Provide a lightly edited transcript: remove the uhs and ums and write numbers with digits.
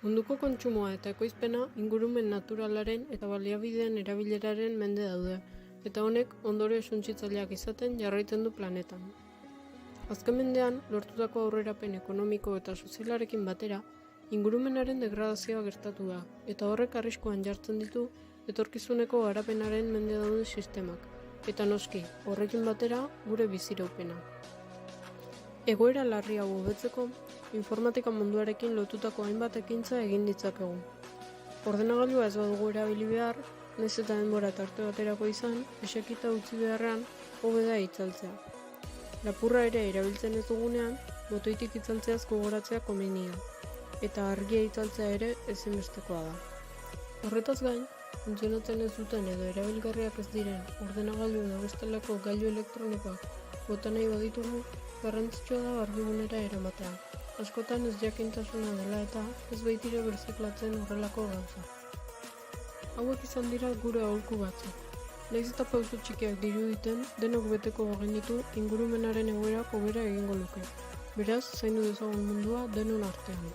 Munduko kontsumoa eta ekoizpena ingurumen naturalaren eta baliabideen erabileraren mende daude, eta honek ondorio suntsitzaileak izaten jarraitzen du planetan. Azken mendean, lortutako aurrerapen ekonomiko eta sozialarekin batera, ingurumenaren degradazioa gertatu da, eta horrek arriskuan jartzen ditu etorkizuneko garapenaren mende dauden sistemak, eta noski, horrekin batera gure biziraupena. Egoera larri hau hobetzeko, informatika munduarekin lotutako hainbat ekintza egin ditzakegu. Ordenagailua ez badugu erabili behar, nahiz eta denbora tarte baterako izan, esekita utzi beharrean, hobe da itzaltzea. Lapurra ere erabiltzen ez dugunean, botoitik itzaltzeaz gogoratzea komenia, eta argia itzaltzea ere ezinbestekoa da. Horretaz gain, funtzionatzen ez duten edo erabilgarriak ez diren ordenagailu edo bestelako gailu elektronikoak bota nahi baditugu, garrantzitsua da garbigunera eramatea. Askotan ez jakintasuna dela eta ez baitire birziklatzen horrelako gauza. Hauek izan dira gure aholku batzuk. Nahiz eta pauso txikiak diruditen, denok beteko bagenitu ingurumenaren egoerak hobera egingo luke. Beraz, zaindu dezagun mundua denon artean.